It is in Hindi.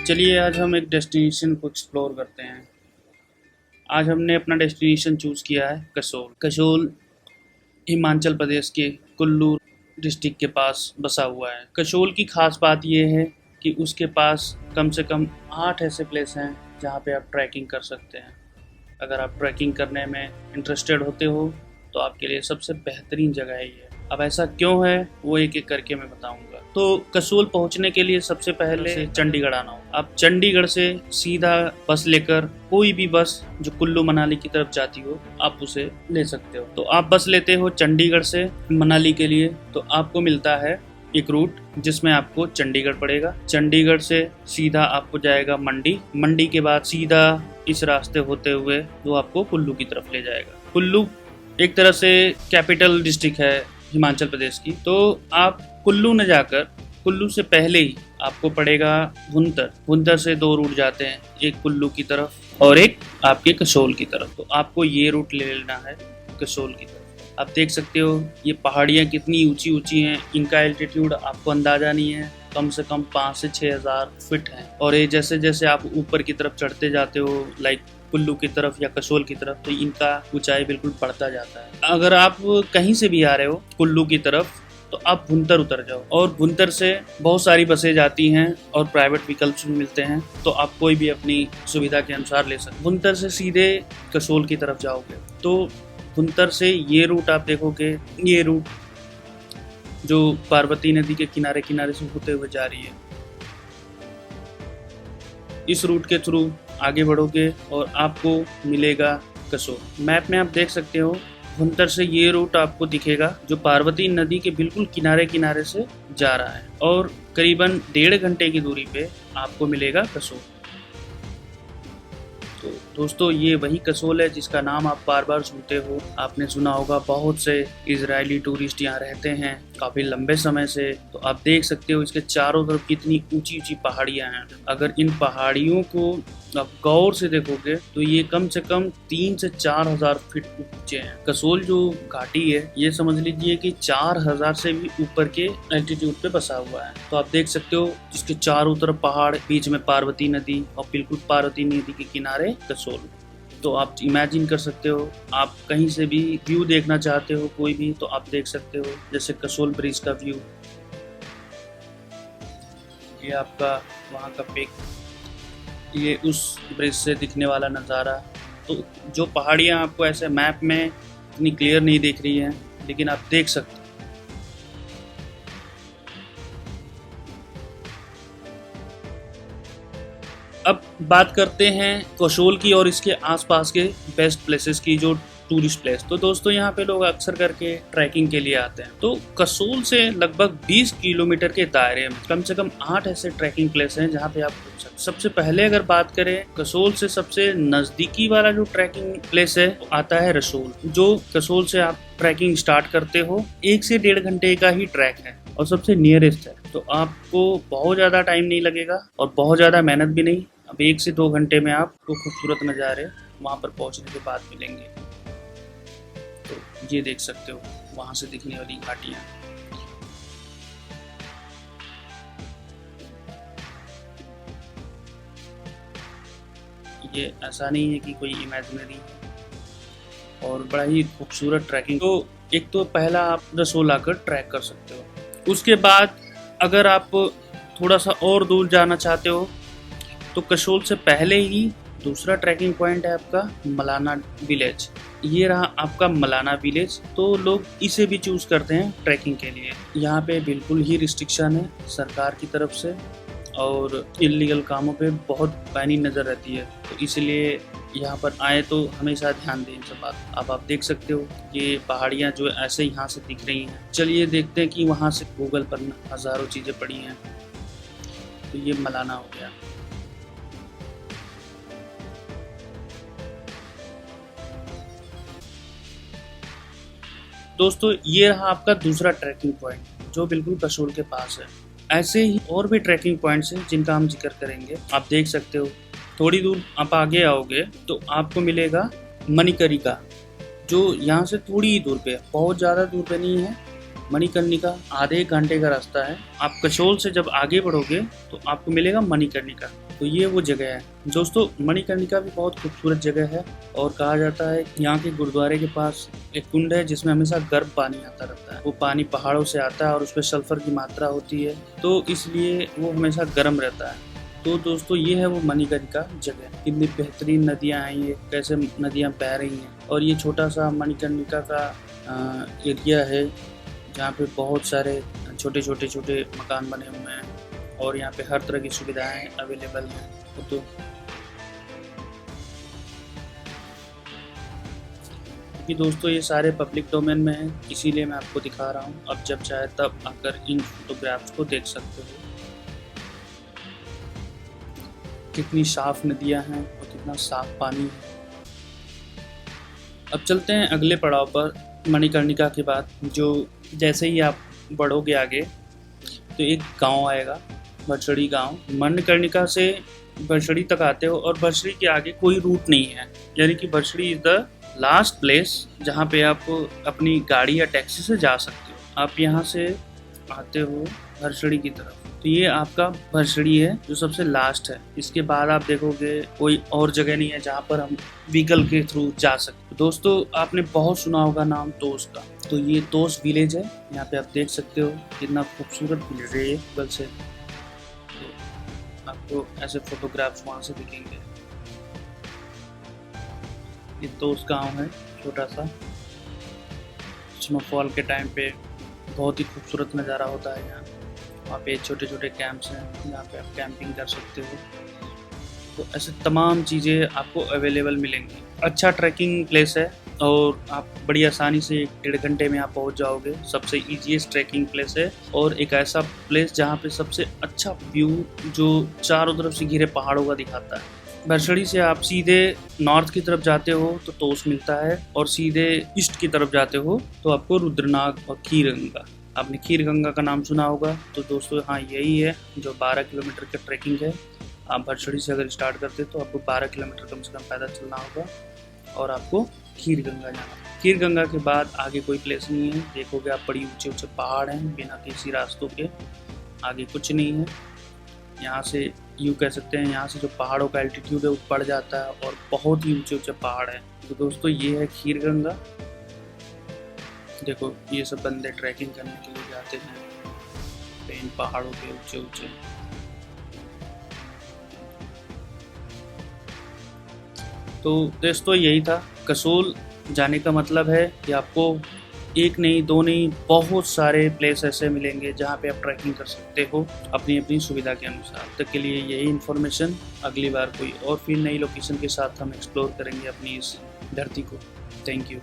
चलिए आज हम एक डेस्टिनेशन को एक्सप्लोर करते हैं। आज हमने अपना डेस्टिनेशन चूज़ किया है कसोल। कसोल हिमाचल प्रदेश के कुल्लू डिस्ट्रिक्ट के पास बसा हुआ है। कसोल की खास बात यह है कि उसके पास कम से कम 8 ऐसे प्लेस हैं जहाँ पे आप ट्रैकिंग कर सकते हैं। अगर आप ट्रैकिंग करने में इंटरेस्टेड होते हो तो आपके लिए सबसे बेहतरीन जगह है ये। अब ऐसा क्यों है वो एक एक करके मैं बताऊंगा। तो कसोल पहुंचने के लिए सबसे पहले चंडीगढ़ आना होगा। आप चंडीगढ़ से सीधा बस लेकर, कोई भी बस जो कुल्लू मनाली की तरफ जाती हो आप उसे ले सकते हो। तो आप बस लेते हो चंडीगढ़ से मनाली के लिए, तो आपको मिलता है एक रूट जिसमें आपको चंडीगढ़ पड़ेगा। चंडीगढ़ से सीधा आपको जाएगा मंडी, मंडी के बाद सीधा इस रास्ते होते हुए वो आपको कुल्लू की तरफ ले जाएगा। कुल्लू एक तरह से कैपिटल डिस्ट्रिक्ट है हिमाचल प्रदेश की। तो आप कुल्लू न जाकर, कुल्लू से पहले ही आपको पड़ेगा भुंतर। भुंतर से 2 रूट जाते हैं, एक कुल्लू की तरफ और एक आपके कसोल की तरफ। तो आपको ये रूट ले लेना है कसोल की तरफ। आप देख सकते हो ये पहाड़ियाँ कितनी ऊंची ऊंची हैं, इनका एल्टीट्यूड आपको अंदाज़ा नहीं है, कम से कम 5 से 6 हज़ार फीट है। और ये जैसे जैसे आप ऊपर की तरफ चढ़ते जाते हो, लाइक कुल्लू की तरफ या कसोल की तरफ, तो इनका ऊंचाई बिल्कुल बढ़ता जाता है। अगर आप कहीं से भी आ रहे हो कुल्लू की तरफ तो आप भुंतर उतर जाओ, और भुंतर से बहुत सारी बसें जाती हैं और प्राइवेट विकल्प भी मिलते हैं, तो आप कोई भी अपनी सुविधा के अनुसार ले सकते। भुंतर से सीधे कसोल की तरफ जाओगे तो भुंतर से ये रूट आप देखोगे, ये रूट जो पार्वती नदी के किनारे किनारे से होते हुए जा रही है, इस रूट के थ्रू आगे बढ़ोगे और आपको मिलेगा कसोल। मैप में आप देख सकते हो भुंतर से ये रूट आपको दिखेगा जो पार्वती नदी के बिल्कुल किनारे किनारे से जा रहा है, और करीबन 1.5 घंटे की दूरी पे आपको मिलेगा कसोल। तो दोस्तों ये वही कसोल है जिसका नाम आप बार बार सुनते हो। आपने सुना होगा बहुत से इजरायली टूरिस्ट यहाँ रहते हैं काफ़ी लंबे समय से। तो आप देख सकते हो इसके चारों तरफ कितनी ऊंची ऊंची पहाड़ियाँ हैं। अगर इन पहाड़ियों को आप गौर से देखोगे तो ये कम से कम 3 से 4 हज़ार फीट ऊंचे हैं। कसोल जो घाटी है ये समझ लीजिए कि 4,000 से भी ऊपर के एल्टीट्यूड पे बसा हुआ है। तो आप देख सकते हो जिसके चारों तरफ पहाड़, बीच में पार्वती नदी और बिल्कुल पार्वती नदी के किनारे कसोल। तो आप इमेजिन कर सकते हो, आप कहीं से भी व्यू देखना चाहते हो कोई भी, तो आप देख सकते हो जैसे कसोल ब्रिज का व्यू, ये आपका वहाँ का पिक, ये उस ब्रिज से दिखने वाला नज़ारा। तो जो पहाड़ियाँ आपको ऐसे मैप में इतनी क्लियर नहीं दिख रही हैं, लेकिन आप देख सकते हो। अब बात करते हैं कसोल की और इसके आसपास के बेस्ट प्लेसेस की, जो टूरिस्ट प्लेस। तो दोस्तों यहाँ पे लोग अक्सर करके ट्रैकिंग के लिए आते हैं। तो कसोल से लगभग 20 किलोमीटर के दायरे में कम से कम 8 ऐसे ट्रैकिंग प्लेस हैं जहाँ पे आप घूम सकते हैं। सबसे पहले अगर बात करें कसोल से सबसे नजदीकी वाला जो ट्रैकिंग प्लेस है वो आता है रसोल। जो कसोल से आप ट्रैकिंग स्टार्ट करते हो 1 से 1.5 घंटे का ही ट्रैक है और सबसे नियरेस्ट है। तो आपको बहुत ज़्यादा टाइम नहीं लगेगा और बहुत ज़्यादा मेहनत भी नहीं। अब 1 से 2 घंटे में आपको खूबसूरत नज़ारे वहाँ पर पहुँचने के बाद मिलेंगे। तो ये देख सकते हो वहाँ से दिखने वाली घाटियाँ। ये ऐसा नहीं है कि कोई इमेजिनरी, और बड़ा ही खूबसूरत ट्रैकिंग। तो एक तो पहला आप रसोल आकर ट्रैक कर सकते हो। उसके बाद अगर आप थोड़ा सा और दूर जाना चाहते हो तो कसोल से पहले ही दूसरा ट्रैकिंग पॉइंट है आपका मलाना विलेज। ये रहा आपका मलाना विलेज। तो लोग इसे भी चूज करते हैं ट्रैकिंग के लिए। यहाँ पे बिल्कुल ही रिस्ट्रिक्शन है सरकार की तरफ से, और इलीगल कामों पे बहुत पैनी नज़र रहती है। तो इसलिए यहाँ पर आए तो हमेशा ध्यान दें इन सब बात। अब आप देख सकते हो ये पहाड़ियाँ जो ऐसे यहाँ से दिख रही हैं। चलिए देखते हैं कि वहाँ से गूगल पर हज़ारों चीज़ें पड़ी हैं। तो ये मलाना हो गया। दोस्तों ये रहा आपका दूसरा ट्रैकिंग पॉइंट जो बिल्कुल कसोल के पास है। ऐसे ही और भी ट्रैकिंग पॉइंट्स हैं जिनका हम जिक्र करेंगे। आप देख सकते हो थोड़ी दूर आप आगे आओगे तो आपको मिलेगा मणिकर्णिका, जो यहाँ से थोड़ी ही दूर पे है, बहुत ज़्यादा दूर पे नहीं है। मणिकर्णिका आधे 1 घंटे का रास्ता है। आप कसोल से जब आगे बढ़ोगे तो आपको मिलेगा मणिकर्णिका। तो ये वो जगह है दोस्तों। मणिकर्णिका भी बहुत खूबसूरत जगह है और कहा जाता है यहाँ के गुरुद्वारे के पास एक कुंड है जिसमें हमेशा गर्म पानी आता रहता है। वो पानी पहाड़ों से आता है और उसमें सल्फर की मात्रा होती है, तो इसलिए वो हमेशा गर्म रहता है। तो दोस्तों ये है वो मणिकर्णिका जगह। कितनी बेहतरीन नदियाँ हैं, ये कैसे नदियाँ बह रही हैं। और ये छोटा सा मणिकर्णिका का एरिया है जहाँ पे बहुत सारे छोटे छोटे मकान बने हुए हैं और यहाँ पे हर तरह की सुविधाएं अवेलेबल हैं। तो कि दोस्तों ये सारे पब्लिक डोमेन में हैं, इसीलिए मैं आपको दिखा रहा हूँ। अब जब चाहे तब आकर इन फोटोग्राफ्स को देख सकते हो। कितनी साफ नदियाँ हैं और कितना साफ पानी है। अब चलते हैं अगले पड़ाव पर। मणिकर्णिका के बाद जो जैसे ही आप बढ़ोगे आगे तो एक गांव आएगा, बरसड़ी गांव। मणिकर्णिका से बरसड़ी तक आते हो और बरसड़ी के आगे कोई रूट नहीं है, यानी कि बरसड़ी इज द लास्ट प्लेस जहाँ पे आप अपनी गाड़ी या टैक्सी से जा सकते हो। आप यहाँ से आते हो बरसड़ी की तरफ, तो ये आपका बरसड़ी है जो सबसे लास्ट है। इसके बाद आप देखोगे कोई और जगह नहीं है जहाँ पर हम व्हीकल के थ्रू जा सकते। दोस्तों आपने बहुत सुना होगा नाम तोश का, तो ये तोश विलेज है। यहाँ पे आप देख सकते हो कितना खूबसूरत विलेज है ये गूगल से। तो आपको ऐसे फोटोग्राफ्स वहाँ से दिखेंगे। ये तोश गाँव है छोटा सा। स्नोफॉल के टाइम पे बहुत ही खूबसूरत नज़ारा होता है यहाँ। वहाँ पे छोटे छोटे कैंप्स हैं जहाँ पे आप कैंपिंग कर सकते हो। तो ऐसे तमाम चीज़ें आपको अवेलेबल मिलेंगी। अच्छा ट्रैकिंग प्लेस है और आप बड़ी आसानी से 1-1.5 घंटे में आप पहुँच जाओगे। सबसे ईजीएस्ट ट्रैकिंग प्लेस है और एक ऐसा प्लेस जहाँ पे सबसे अच्छा व्यू जो चारों तरफ से घिरे पहाड़ों का दिखाता है। बरसड़ी से आप सीधे नॉर्थ की तरफ जाते हो तो तोश मिलता है और सीधे ईस्ट की तरफ जाते हो तो आपको रुद्रनाग और खीरगंगा। आपने खीरगंगा का नाम सुना होगा। तो दोस्तों हाँ यही है जो 12 किलोमीटर का ट्रैकिंग है। आप बरसड़ी से अगर स्टार्ट करते तो आपको 12 किलोमीटर कम से कम पैदल चलना होगा और आपको खीरगंगा जाना है। खीरगंगा के बाद आगे कोई प्लेस नहीं है। देखोगे आप बड़ी ऊंचे ऊंचे पहाड़ हैं बिना किसी रास्तों के, आगे कुछ नहीं है। यहाँ से यूँ कह सकते हैं यहाँ से जो पहाड़ों का एल्टीट्यूड है वो बढ़ जाता है और बहुत ही ऊंचे ऊंचे पहाड़ हैं। तो दोस्तों ये है खीरगंगा। देखो ये सब बंदे ट्रैकिंग करने के लिए जाते हैं इन पहाड़ों पे ऊंचे ऊंचे। तो दोस्तों यही था। कसोल जाने का मतलब है कि आपको एक नहीं दो नहीं बहुत सारे प्लेस ऐसे मिलेंगे जहाँ पे आप ट्रैकिंग कर सकते हो अपनी अपनी सुविधा के अनुसार। तक के लिए यही इन्फॉर्मेशन। अगली बार कोई और फिर नई लोकेशन के साथ हम एक्सप्लोर करेंगे अपनी इस धरती को। Thank you.